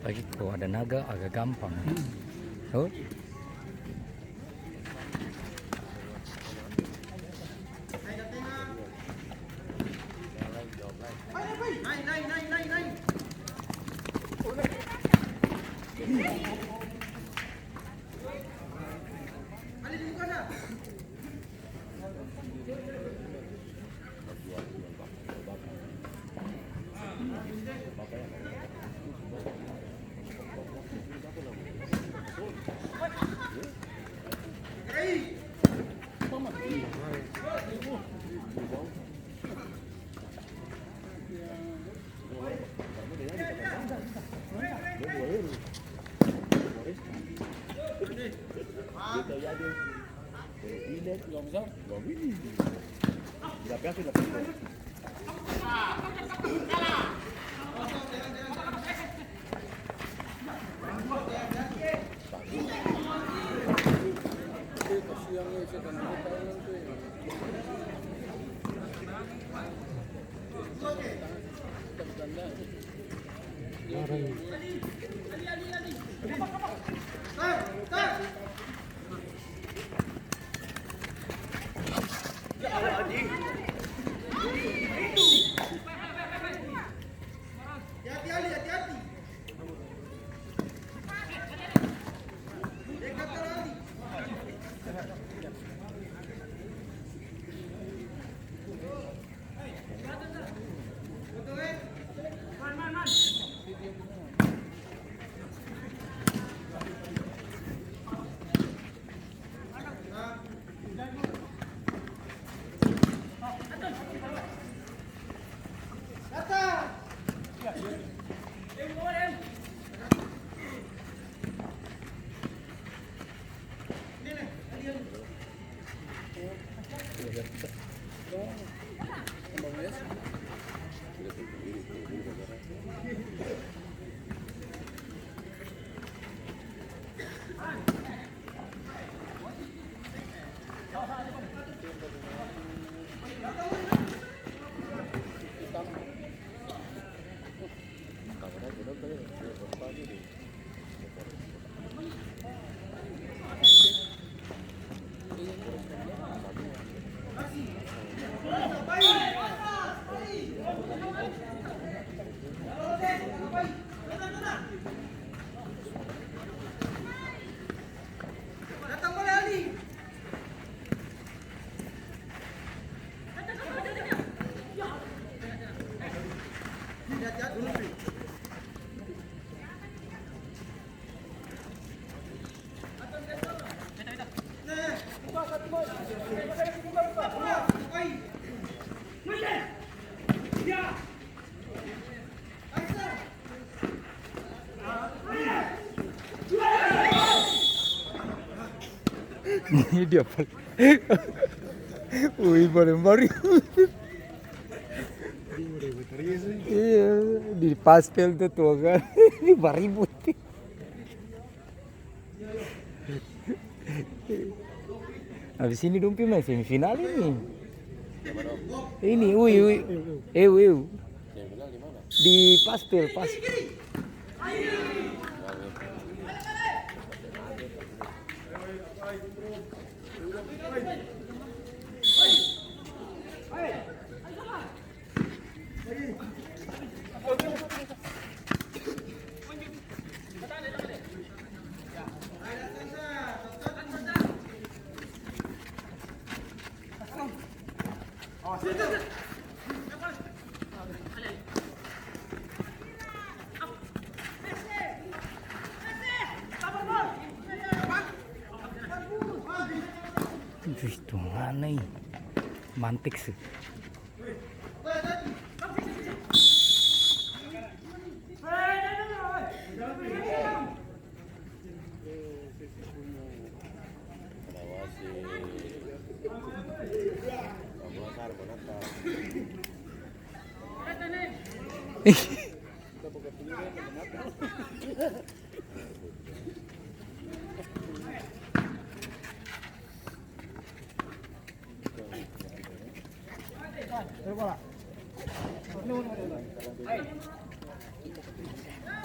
Apalagi kalau ada naga agak gampang. Oh. Ini dia pak. Wih, baru-baru. Iya, di paspel tuh kan. Ini baribut. Habis ini Dumpi main semifinal ini. Ini, wih. Di paspel. Itu mana ini? Mantik sih.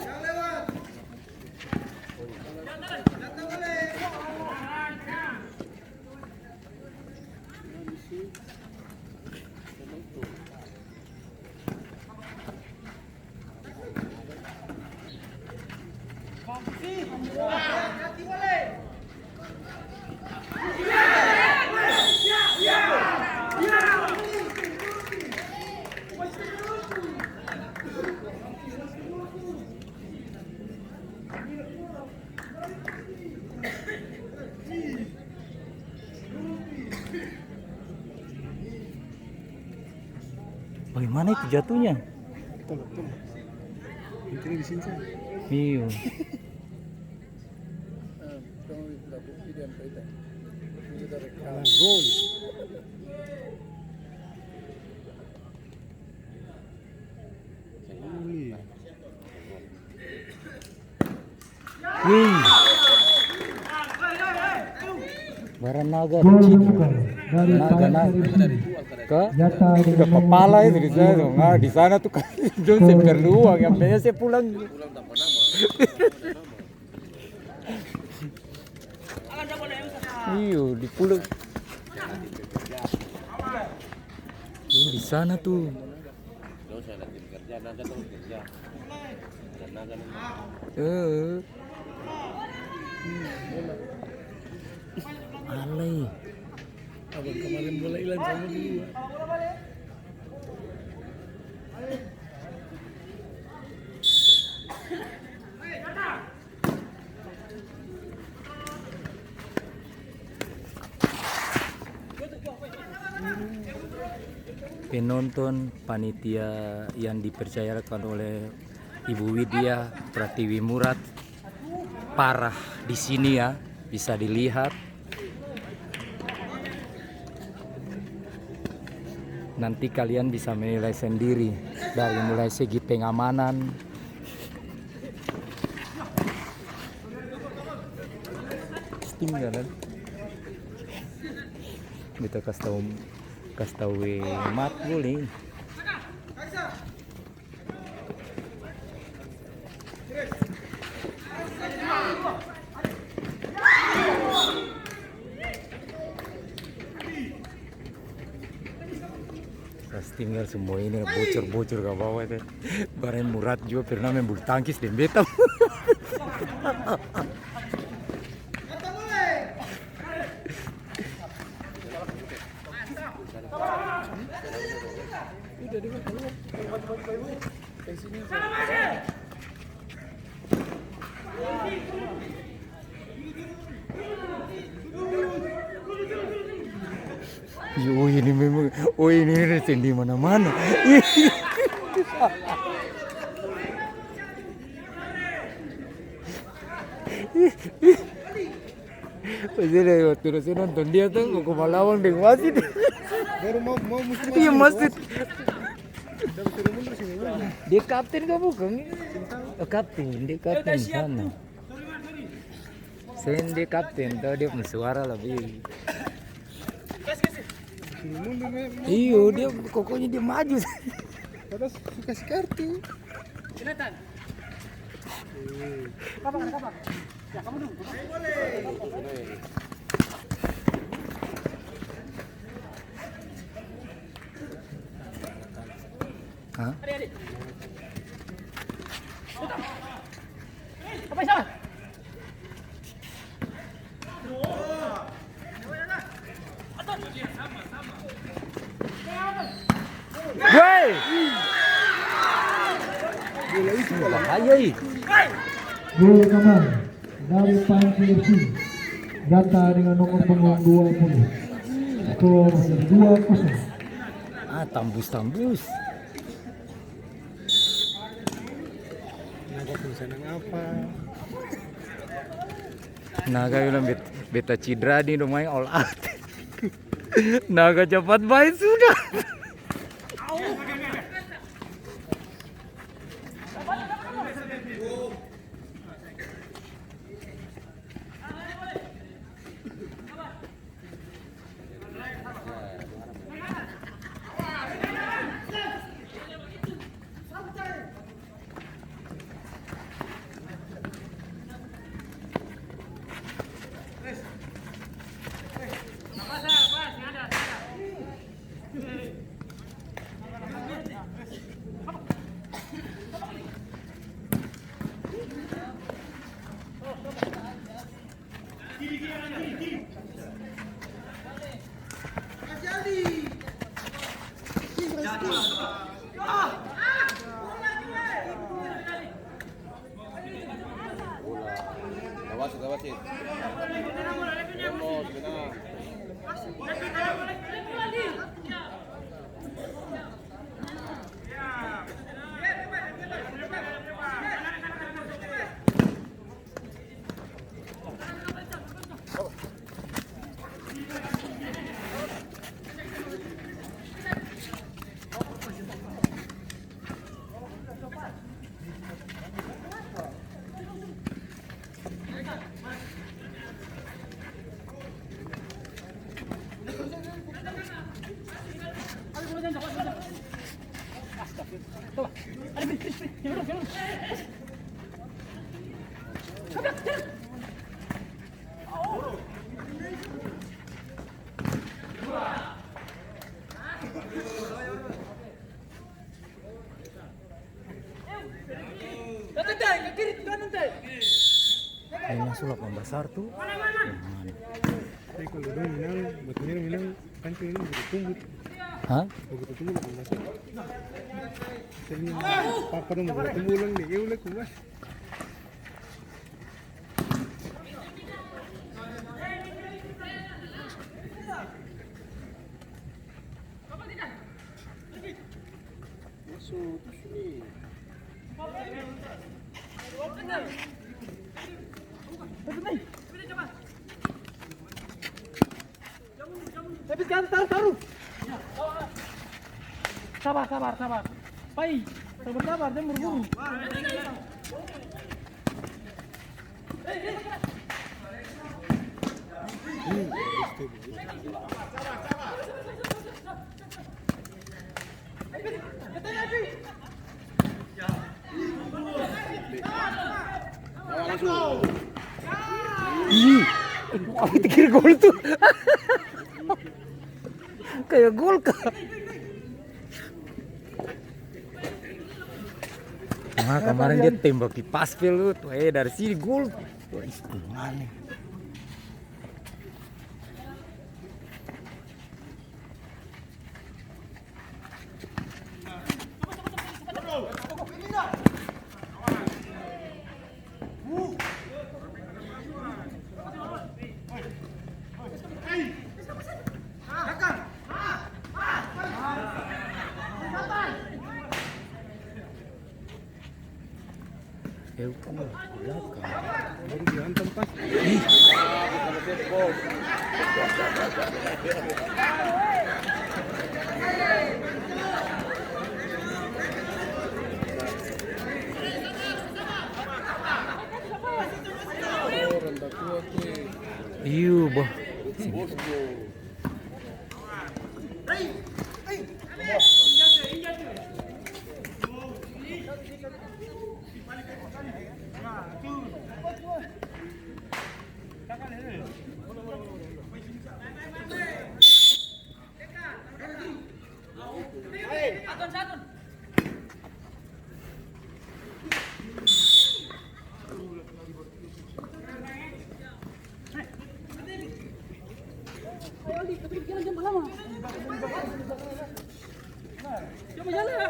Jangan lewat. Bagaimana itu jatuhnya? Intinya di sini saja. Iya. Gol. Wih. Barang naga kecil. Naga ke kepala itu di sana tuh. Nah, di sana tuh kan Johnson berluang yang pengen saya pulang. Iyo di pulau. Di sana tuh. Alay. Abang kemarin bola hilang sama dia. Penonton panitia yang dipercayakan oleh Ibu Widya Pratiwi Murad parah di sini ya, bisa dilihat. Nanti kalian bisa menilai sendiri dari mulai segi pengamanan, tinggalan. Kita kasih tahu mat boleh. Tinggal semua ini bocor ke bawah itu. Barang Murad juga pernah main bulu tangkis dan beta. Oh ini memang, oh ini resen di mana-mana. Pasti waktu saya nonton dia tuh mau ke Malawang deh wasit. Baru mau musim. Iya wasit. Udah suruh mundur sini. Dia kapten kah bukan? Oh, kapten, dia kapten sana. Selain dia kapten, tahu dia punya suara lebih. Iyo dia pokoknya dia maju. Terus kasih kartu. Jonathan. Kapan? Ya kamu dulu. Hah? Apa salah? Woi. Bahaya ini. Gol Kamal dari Panji FC data dengan nomor punggung 20. Skor 2-0. Tembus. Naga tulisan apa? Naga bilang beta cedera nih main all out. Naga cepat baik sudah. Wasit. Vamos, benar. Kayaknya sulap yang besar tuh. Tapi kalau dia bilang kancing ini begitu tumbuh. Hah? Begitu tumbuh lah masuk. Sebenarnya papa dong begitu tumbuh lang deh, ulah kumas. Taruh. Sabar. Pai, sabar, jangan buru-buru. Ih, aku pikir gol tuh. Kayak gol kah? Nah, kemarin dia tembak di paspil tuh, dari sini gol. Wah, gimana? Baru dihantam pas. Iya, bah. Coba jalan ya.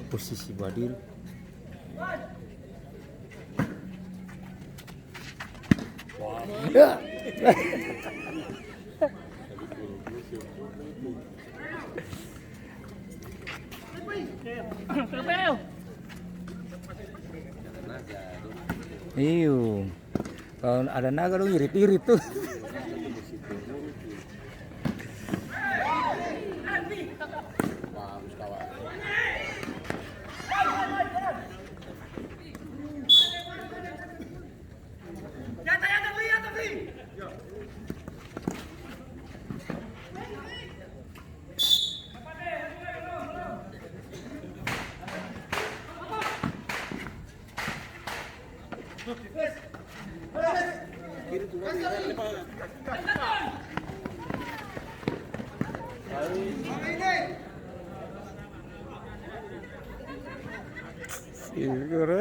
Posisi Badir. Ya. Terpel. Iyo. Kalau ada naga dong irit-irit tuh.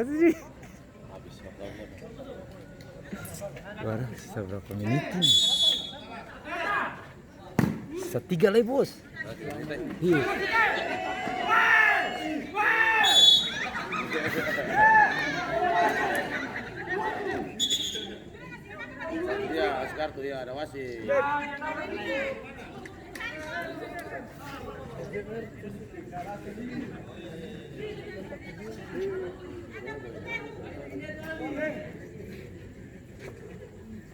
Sih. Baru sisa berapa menit nih? Sisa 3 lagi bos. Iya. Ya, Oscar tuh ya ada wasit.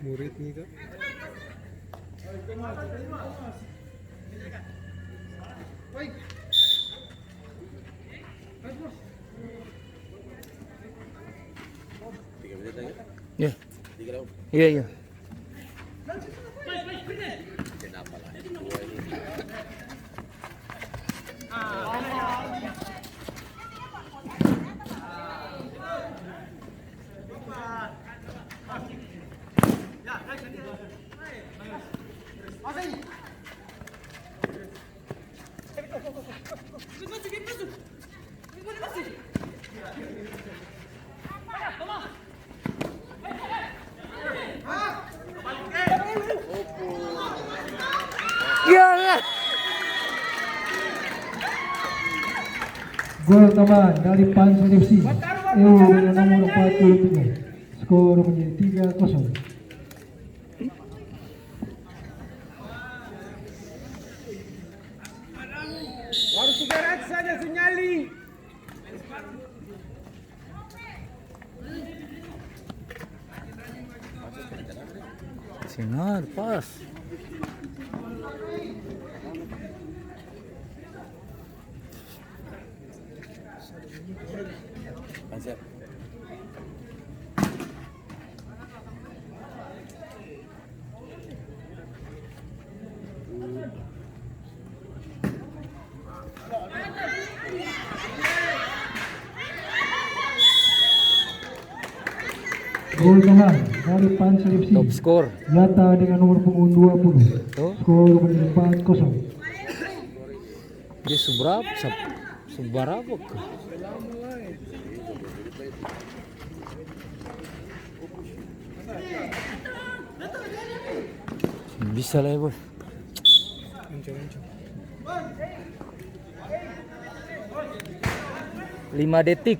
Murid nih kak. Ya. Iya iya. Ya. Gol tambahan dari Pansir FC EU dengan nomor 43. Skor menjadi 3-0. Harus 300 saja Sunyali. Sinar pas. Konsep. Gol tambahan dari Pansir FC Top skor. Yata dengan nomor punggung 20. Tuh. Skor menjadi 4-0. Dia seberapa ke? Bisa lah ya bos. 5 detik.